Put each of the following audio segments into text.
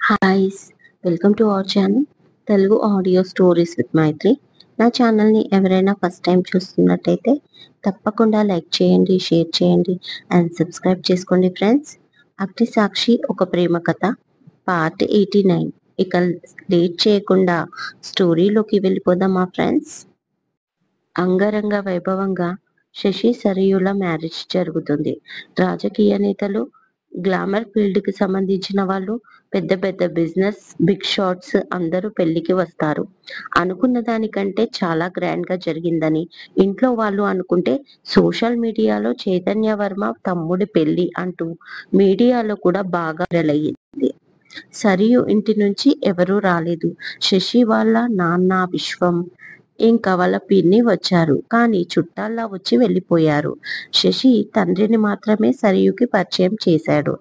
Hi's, welcome to our channel Telugu audio stories with Maitri. నా ఛానల్ని ఎవరైనా ఫస్ట్ టైం చూస్తున్నట్టయితే తప్పకుండా లైక్ చేయండి, షేర్ చేయండి అండ్ సబ్స్క్రైబ్ చేసుకోండి ఫ్రెండ్స్. అగ్ని సాక్షి ఒక ప్రేమ కథ పార్ట్ 89. ఇక లేట్ చేయకుండా స్టోరీలోకి వెళ్ళిపోదామా ఫ్రెండ్స్. అంగరంగ వైభవంగా శశి సరియుల మ్యారేజ్ జరుగుతుంది. రాజకీయ నేతలు, గ్లామర్ ఫీల్డ్ కి సంబంధించిన వాళ్ళు, పెద్ద పెద్ద బిజినెస్ బిగ్ షాట్స్ అందరూ పెళ్లికి వస్తారు. అనుకున్న దానికంటే చాలా గ్రాండ్ గా జరిగిందని ఇంట్లో వాళ్ళు అనుకుంటే, సోషల్ మీడియాలో చైతన్య వర్మ తమ్ముడి పెళ్లి అంటూ మీడియాలో కూడా బాగా వైరల్ అయ్యింది. సరియు ఇంటి నుంచి ఎవరూ రాలేదు. శశి వాళ్ళ నాన్న విశ్వం ఇంకా వాళ్ళ పిన్ని వచ్చారు, కానీ చుట్టాల్లా వచ్చి వెళ్ళిపోయారు. శశి తండ్రిని మాత్రమే సరియుకి పరిచయం చేశాడు.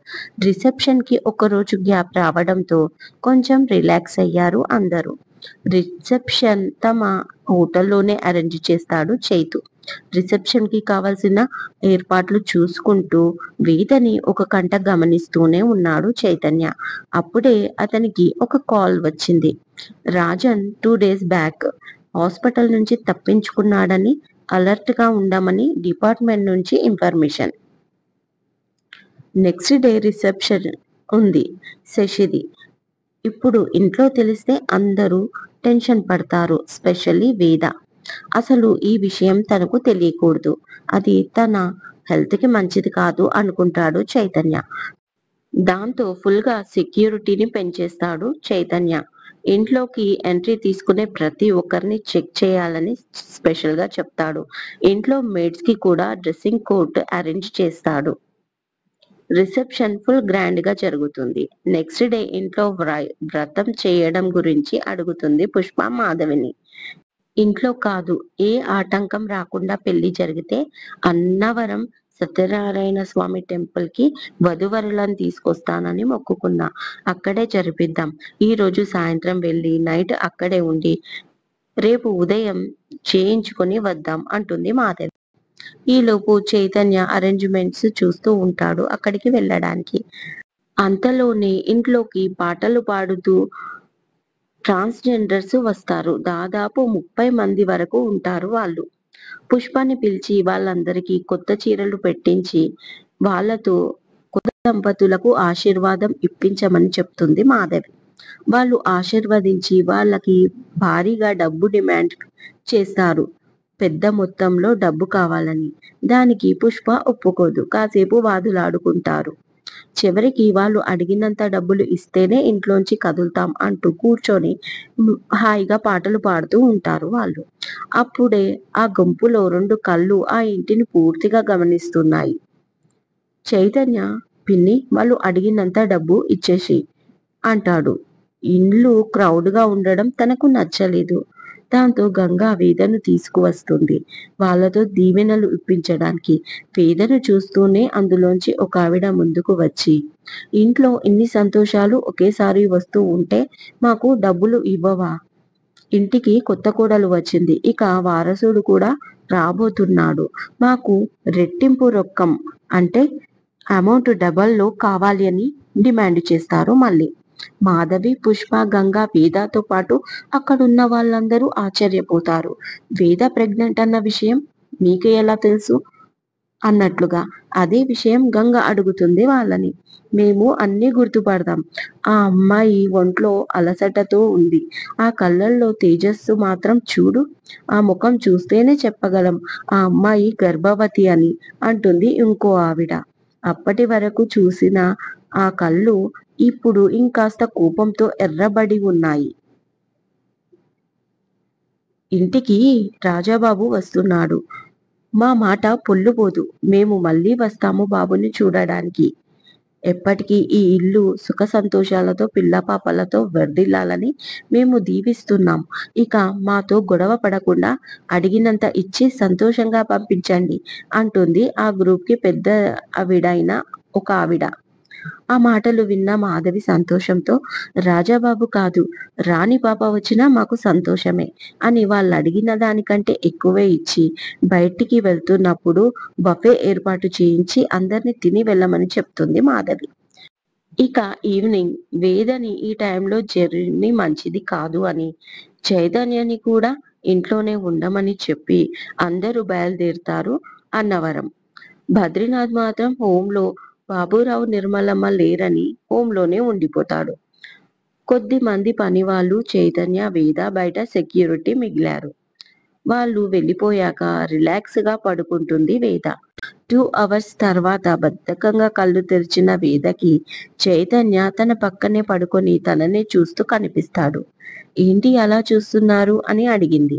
రిసెప్షన్ కి ఒక రోజు గ్యాప్ రావడంతో కొంచెం రిలాక్స్ అయ్యారు అందరూ. రిసెప్షన్ తమ హోటల్లోనే అరేంజ్ చేస్తాడు చైతు. రిసెప్షన్ కి కావాల్సిన ఏర్పాట్లు చూసుకుంటూ వేదని ఒక కంట గమనిస్తూనే ఉన్నాడు చైతన్య. అప్పుడే అతనికి ఒక కాల్ వచ్చింది. రాజన్ 2 days బ్యాక్ హాస్పిటల్ నుంచి తప్పించుకున్నాడని, అలర్ట్ గా ఉండమని డిపార్ట్మెంట్ నుంచి ఇన్ఫర్మేషన్. నెక్స్ట్ డే రిసెప్షన్ ఉంది శశిది. ఇప్పుడు ఇంట్లో తెలిస్తే అందరూ టెన్షన్ పడతారు, స్పెషల్లీ వేద. అసలు ఈ విషయం తనకు తెలియకూడదు, అది తన హెల్త్ కి మంచిది కాదు అనుకుంటాడు చైతన్య. దాంతో ఫుల్ గా సెక్యూరిటీని పెంచేస్తాడు చైతన్య. ఇంట్లోకి ఎంట్రీ తీసుకునే ప్రతి ఒక్కరిని చెక్ చేయాలని స్పెషల్ గా చెప్తాడు. ఇంట్లో మేడ్స్ కి కూడా డ్రెస్సింగ్ కోడ్ అరేంజ్ చేస్తాడు. రిసెప్షన్ ఫుల్ గ్రాండ్ గా జరుగుతుంది. నెక్స్ట్ డే ఇంట్లో వ్రతం చేయడం గురించి అడుగుతుంది పుష్ప మాధవిని. ఇంట్లో కాదు, ఏ ఆటంకం రాకుండా పెళ్లి జరిగితే అన్నవరం సత్యనారాయణ స్వామి టెంపుల్ కి వధువరులను తీసుకొస్తానని మొక్కుకున్నా. అక్కడే జరిపిద్దాం. ఈ రోజు సాయంత్రం వెళ్ళి నైట్ అక్కడే ఉండి రేపు ఉదయం చేయించుకొని వద్దాం అంటుంది మాధవి. ఈలోపు చైతన్య అరేంజ్మెంట్స్ చూస్తూ ఉంటాడు అక్కడికి వెళ్ళడానికి. అంతలోనే ఇంట్లోకి పాటలు పాడుతూ ట్రాన్స్జెండర్స్ వస్తారు. దాదాపు 30 మంది వరకు ఉంటారు వాళ్ళు. పుష్పాన్ని పిలిచి వాళ్ళందరికీ కొత్త చీరలు పెట్టించి వాళ్ళతో కొత్త దంపతులకు ఆశీర్వాదం ఇప్పించమని చెప్తుంది మాధవి. వాళ్ళు ఆశీర్వదించి వాళ్ళకి భారీగా డబ్బు డిమాండ్ చేస్తారు. పెద్ద మొత్తంలో డబ్బు కావాలని. దానికి పుష్ప ఒప్పుకోదు. కాసేపు వాదులాడుకుంటారు. చివరికి వాళ్ళు అడిగినంత డబ్బులు ఇస్తేనే ఇంట్లోంచి కదులుతాం అంటూ కూర్చొని హాయిగా పాటలు పాడుతూ ఉంటారు వాళ్ళు. అప్పుడే ఆ గుంపులో 2 కళ్ళు ఆ ఇంటిని పూర్తిగా గమనిస్తున్నాయి. చైతన్య, పిన్ని వాళ్ళు అడిగినంత డబ్బు ఇచ్చేసి అంటాడు. ఇల్లు క్రౌడ్ గా ఉండడం తనకు నచ్చలేదు. దాంతో గంగా వేదను తీసుకువస్తుంది వాళ్ళతో దీవెనలు ఇప్పించడానికి. వేదను చూస్తూనే అందులోంచి ఒక ఆవిడ ముందుకు వచ్చి, ఇంట్లో ఇన్ని సంతోషాలు ఒకేసారి వస్తూ ఉంటే మాకు డబ్బులు ఇవ్వవా? ఇంటికి కొత్త కోడలు వచ్చింది, ఇక వారసుడు కూడా రాబోతున్నాడు, మాకు రెట్టింపు రొక్కం అంటే అమౌంట్ డబల్లో కావాలి అని డిమాండ్ చేస్తారు మళ్ళీ. మాధవి, పుష్ప, గంగా, వేదతో పాటు అక్కడున్న వాళ్ళందరూ ఆశ్చర్యపోతారు. వేద ప్రెగ్నెంట్ అన్న విషయం మీకు ఎలా తెలుసు అన్నట్లుగా. అదే విషయం గంగ అడుగుతుంది వాళ్ళని. మేము అన్నీ గుర్తుపడతాం. ఆ అమ్మాయి ఒంట్లో అలసటతో ఉంది. ఆ కళ్ళల్లో తేజస్సు మాత్రం చూడు. ఆ ముఖం చూస్తేనే చెప్పగలం ఆ అమ్మాయి గర్భవతి అని అంటుంది ఇంకో ఆవిడ. అప్పటి వరకు చూసిన ఆ కళ్ళు ఇప్పుడు ఇంకాస్త కోపంతో ఎర్రబడి ఉన్నాయి. ఇంటికి రాజాబాబు వస్తున్నాడు. మా మాట పొల్లుపోదు. మేము మళ్ళీ వస్తాము బాబుని చూడడానికి. ఎప్పటికీ ఈ ఇల్లు సుఖ సంతోషాలతో పిల్లపాపలతో వర్ధిల్లాలని మేము దీవిస్తున్నాం. ఇక మాతో గొడవ పడకుండా అడిగినంత ఇచ్చి సంతోషంగా పంపించండి అంటుంది ఆ గ్రూప్ కి పెద్ద ఆవిడైన ఒక ఆవిడ. ఆ మాటలు విన్న మాధవి సంతోషంతో, రాజాబాబు కాదు, రాణి పాప వచ్చినా మాకు సంతోషమే అని వాళ్ళు అడిగిన దానికంటే ఎక్కువే ఇచ్చి బయటికి వెళ్తున్నప్పుడు బఫే ఏర్పాటు చేయించి అందరిని తిని వెళ్ళమని చెప్తుంది మాధవి. ఇక ఈవినింగ్ వేదని ఈ టైంలో జర్నీ మంచిది కాదు అని, చైతన్యని కూడా ఇంట్లోనే ఉండమని చెప్పి అందరూ బయలుదేరుతారు అన్నవరం. బద్రీనాథ్ మాత్రం హోంలో బాబురావు, నిర్మలమ్మ లేరని హోంలోనే ఉండిపోతాడు. కొద్ది మంది పనివాళ్ళు, చైతన్య, వేద బయట సెక్యూరిటీ మిగిలారు. వాళ్ళు వెళ్ళిపోయాక రిలాక్స్ గా పడుకుంటుంది వేద. 2 అవర్స్ తర్వాత బద్ధకంగా కళ్ళు తెరిచిన వేదకి చైతన్య తన పక్కనే పడుకొని తననే చూస్తూ కనిపిస్తాడు. ఏంటి అలా చూస్తున్నారు అని అడిగింది.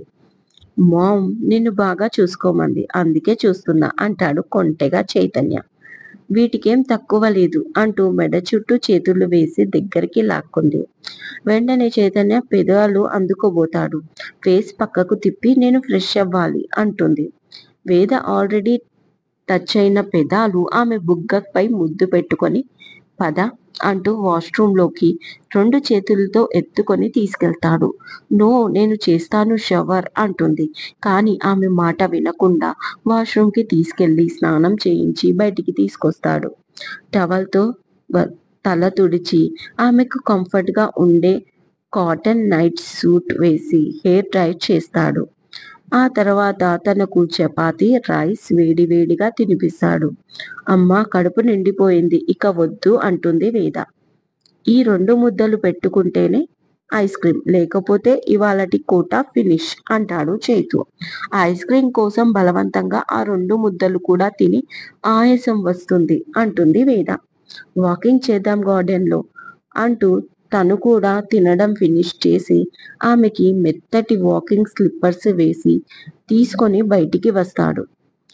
మామ్ నిన్ను బాగా చూసుకోమంది, అందుకే చూస్తున్నా అంటాడు కొంటెగా చైతన్య. వీటికేం తక్కువ లేదు అంటూ మెడ చుట్టూ చేతులు వేసి దగ్గరికి లాక్కుంది. వెంటనే చైతన్య పెదాలు అందుకోబోతాడు. ఫేస్ పక్కకు తిప్పి నేను ఫ్రెష్ అవ్వాలి అంటుంది. వేద ఆల్రెడీ టచ్ అయిన పెదాలు ఆమె బుగ్గపై ముద్దు పెట్టుకొని పద అంటూ వాష్రూంలోకి 2 చేతులతో ఎత్తుకొని తీసుకెళ్తాడు. నో నేను చేస్తాను షవర్ అంటుంది. కానీ ఆమె మాట వినకుండా వాష్రూంకి తీసుకెళ్లి స్నానం చేయించి బయటికి తీసుకొస్తాడు. టవల్తో తల తుడిచి ఆమెకు కంఫర్ట్ గా ఉండే కాటన్ నైట్ సూట్ వేసి హెయిర్ డ్రై చేస్తాడు. ఆ తర్వాత తనకు చపాతి, రైస్ వేడివేడిగా తినిపిస్తాడు. అమ్మ కడుపు నిండిపోయింది, ఇక వద్దు అంటుంది వేద. ఈ 2 ముద్దలు పెట్టుకుంటేనే ఐస్ క్రీమ్, లేకపోతే ఇవాళటి కోట ఫినిష్ అంటాడు చైతు. ఐస్ క్రీమ్ కోసం బలవంతంగా ఆ 2 ముద్దలు కూడా తిని ఆయాసం వస్తుంది అంటుంది వేద. వాకింగ్ చేద్దాం గార్డెన్లో అంటూ తను కూడా తినడం ఫినిష్ చేసి ఆమెకి మెత్తటి వాకింగ్ స్లిప్పర్స్ వేసి తీసుకొని బయటికి వస్తాడు.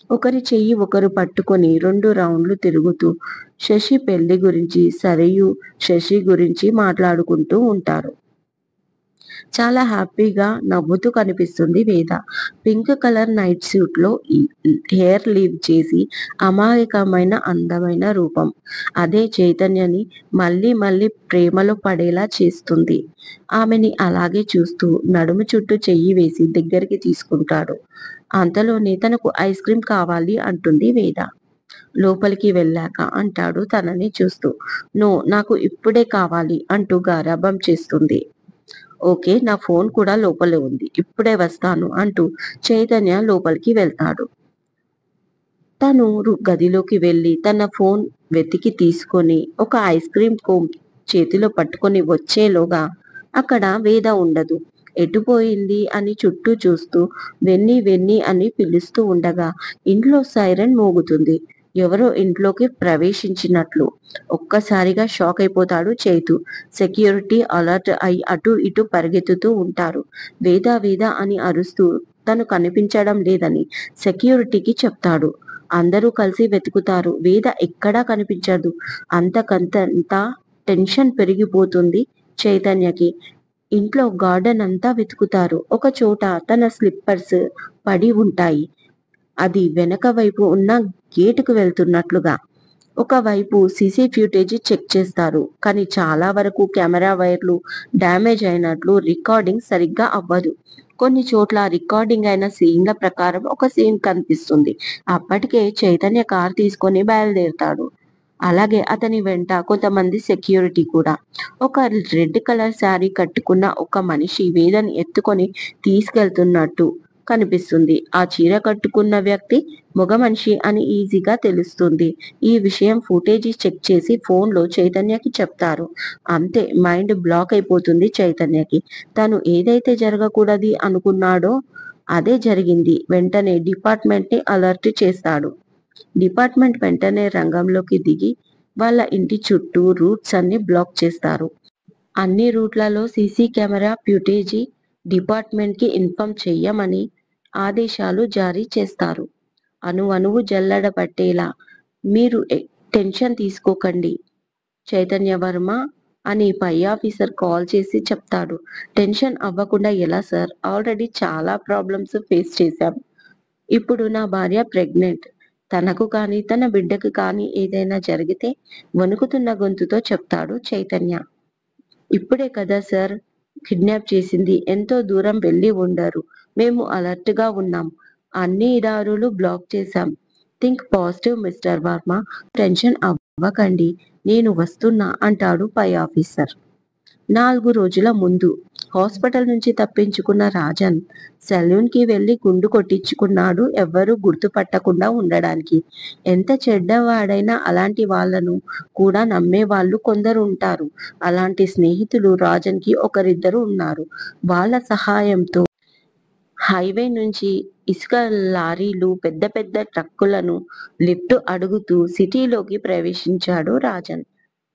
ఒకరి చెయ్యి ఒకరు పట్టుకొని 2 రౌండ్లు తిరుగుతూ శశి పెళ్లి గురించి, సరియు శశి గురించి మాట్లాడుకుంటూ ఉంటారు. చాలా హ్యాపీగా నవ్వుతూ కనిపిస్తుంది వేద. పింక్ కలర్ నైట్ సూట్ లో హెయిర్ లీవ్ చేసి అమాయకమైన అందమైన రూపం. అదే చైతన్యని మళ్ళీ మళ్ళీ ప్రేమలో పడేలా చేస్తుంది. ఆమెని అలాగే చూస్తూ నడుము చుట్టూ చెయ్యి వేసి దగ్గరికి తీసుకుంటాడు. అంతలోనే తనకు ఐస్ క్రీమ్ కావాలి అంటుంది వేద. లోపలికి వెళ్ళాక అంటాడు తనని చూస్తూ. నో నాకు ఇప్పుడే కావాలి అంటూ గారాబం చేస్తుంది. ఓకే నా ఫోన్ కూడా లోపలే ఉంది, ఇప్పుడే వస్తాను అంటూ చైతన్య లోపలికి వెళ్తాడు. తను గదిలోకి వెళ్ళి తన ఫోన్ వెతికి తీసుకొని ఒక ఐస్ క్రీమ్ కోన్ చేతిలో పట్టుకొని వచ్చేలోగా అక్కడ వేద ఉండదు. ఎటుపోయింది అని చుట్టూ చూస్తూ వెన్నీ వెన్నీ అని పిలుస్తూ ఉండగా ఇంట్లో సైరన్ మోగుతుంది. ఎవరో ఇంట్లోకి ప్రవేశించినట్లు. ఒక్కసారిగా షాక్ అయిపోతాడు చైతు. సెక్యూరిటీ అలర్ట్ అయి అటు ఇటు పరిగెత్తుతూ ఉంటారు. వేద వేద అని అరుస్తూ తను కనిపించడం లేదని సెక్యూరిటీకి చెప్తాడు. అందరూ కలిసి వెతుకుతారు. వేద ఎక్కడా కనిపించదు. అంతకంత టెన్షన్ పెరిగిపోతుంది చైతన్యకి. ఇంట్లో గార్డెన్ అంతా వెతుకుతారు. ఒక చోట తన స్లిప్పర్స్ పడి ఉంటాయి. అది వెనక వైపు ఉన్న గేటుకు వెళ్తున్నట్లుగా. ఒకవైపు సీసీ ఫుటేజ్ చెక్ చేస్తారు. కానీ చాలా వరకు కెమెరా వైర్లు డ్యామేజ్ అయినట్లు రికార్డింగ్ సరిగ్గా అవ్వదు. కొన్ని చోట్ల రికార్డింగ్ అయిన సీన్ల ప్రకారం ఒక సీన్ కనిపిస్తుంది. అప్పటికే చైతన్య కార్ తీసుకొని బయలుదేరుతాడు. అలాగే అతని వెంట కొంతమంది సెక్యూరిటీ కూడా. ఒక రెడ్ కలర్ శారీ కట్టుకున్న ఒక మనిషి వేదని ఎత్తుకొని తీసుకెళ్తున్నట్టు కనిపిస్తుంది. ఆ చీర కట్టుకున్న వ్యక్తి మగ మనిషి అని ఈజీగా తెలుస్తుంది. ఈ విషయం ఫుటేజీ చెక్ చేసి ఫోన్లో చైతన్యకి చెప్తారు. అంతే మైండ్ బ్లాక్ అయిపోతుంది చైతన్యకి. తను ఏదైతే జరగకూడదు అనుకున్నాడో అదే జరిగింది. వెంటనే డిపార్ట్మెంట్ ని అలర్ట్ చేస్తాడు. డిపార్ట్మెంట్ వెంటనే రంగంలోకి దిగి వాళ్ళ ఇంటి చుట్టూ రూట్స్ అన్ని బ్లాక్ చేస్తారు. అన్ని రూట్లలో సీసీ కెమెరా ఫుటేజీ డిపార్ట్మెంట్ కి ఇన్ఫార్మ్ చెయ్యమని ఆదేశాలు జారీ చేస్తారు. అణువణువు జల్లెడ పట్టేలా మీరు టెన్షన్ తీసుకోకండి చైతన్య వర్మ అని పై ఆఫీసర్ కాల్ చేసి చెప్తాడు. టెన్షన్ అవ్వకుండా ఎలా సార్, ఆల్రెడీ చాలా ప్రాబ్లమ్స్ ఫేస్ చేశాం. ఇప్పుడు నా భార్య ప్రెగ్నెంట్. తనకు కానీ తన బిడ్డకు కానీ ఏదైనా జరిగితే వణుకుతున్న గొంతుతో చెప్తాడు చైతన్య. ఇప్పుడే కదా సార్ కిడ్నాప్ చేసింది, ఎంతో దూరం వెళ్ళి ఉండరు. మేము అలర్ట్ గా ఉన్నాం. అన్ని దారులు బ్లాక్ చేశాం. Think positive mister Varma, tension అవ్వకండి. నేను వస్తున్నా అంటాడు పై ఆఫీసర్. 4 రోజుల ముందు హాస్పిటల్ నుంచి తప్పించుకున్న రాజన్ సెలూన్ కి వెళ్లి గుండు కొట్టించుకున్నాడు ఎవ్వరూ గుర్తుపట్టకుండా ఉండడానికి. ఎంత చెడ్డవాడైనా అలాంటి వాళ్ళను కూడా నమ్మే వాళ్ళు కొందరు ఉంటారు. అలాంటి స్నేహితులు రాజన్ కి ఒకరిద్దరు ఉన్నారు. వాళ్ళ సహాయంతో హైవే నుంచి ఇసుక లారీలు, పెద్ద పెద్ద ట్రక్కులను లిఫ్ట్ అడుగుతూ సిటీలోకి ప్రవేశించాడు రాజన్.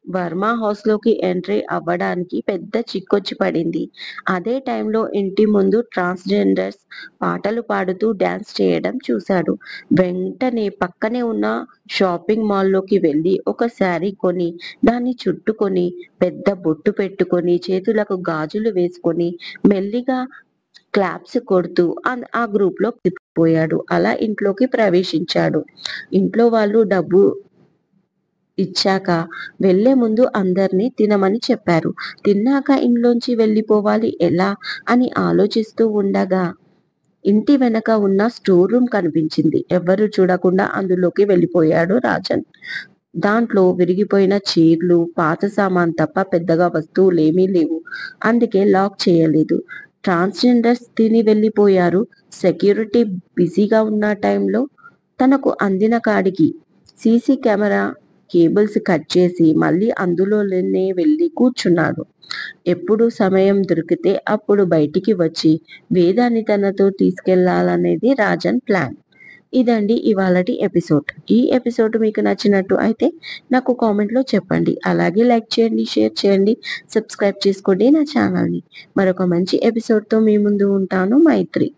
వర్మ హౌస్ లోకి ఎంట్రీ అవ్వడానికి పెద్ద చిక్కొచ్చి పడింది. అదే టైంలో ఇంటి ముందు ట్రాన్స్జెండర్స్ పాటలు పాడుతూ డాన్స్ చేయడం చూశాడు. వెంటనే పక్కనే ఉన్న షాపింగ్ మాల్లోకి వెళ్ళి ఒక శారీ కొని దాన్ని చుట్టుకొని పెద్ద బొట్టు పెట్టుకొని చేతులకు గాజులు వేసుకొని మెల్లిగా క్లాప్స్ కొడుతూ ఆ గ్రూప్ లో పోయాడు. అలా ఇంట్లోకి ప్రవేశించాడు. ఇంట్లో వాళ్ళు డబ్బు ఇచ్చాక వెళ్లే ముందు అందర్నీ తినమని చెప్పారు. తిన్నాక ఇంట్లోంచి వెళ్ళిపోవాలి ఎలా అని ఆలోచిస్తూ ఉండగా ఇంటి వెనక ఉన్న స్టోర్ రూమ్ కనిపించింది. ఎవ్వరూ చూడకుండా అందులోకి వెళ్ళిపోయాడు రాజన్. దాంట్లో విరిగిపోయిన చీరలు, పాత సామాన్ తప్ప పెద్దగా వస్తువులేమీ లేవు. అందుకే లాక్ చేయలేదు. ట్రాన్స్జెండర్స్ తిని వెళ్ళిపోయారు. సెక్యూరిటీ బిజీగా ఉన్న టైంలో తనకు అందిన కాడికి సీసీ కెమెరా కేబుల్స్ కట్ చేసి మళ్ళీ అందులోనే వెళ్ళి కూర్చున్నాడు. ఎప్పుడు సమయం దొరికితే అప్పుడు బయటికి వచ్చి వేదాన్ని తనతో తీసుకెళ్లాలనేది రాజన్ ప్లాన్. ఇదండి ఇవాళటి ఎపిసోడ్. ఈ ఎపిసోడ్ మీకు నచ్చినట్టు అయితే నాకు కామెంట్లో చెప్పండి. అలాగే లైక్ చేయండి, షేర్ చేయండి, సబ్స్క్రైబ్ చేసుకోండి నా ఛానల్ని. మరొక మంచి ఎపిసోడ్తో మీ ముందు ఉంటాను. మైత్రి.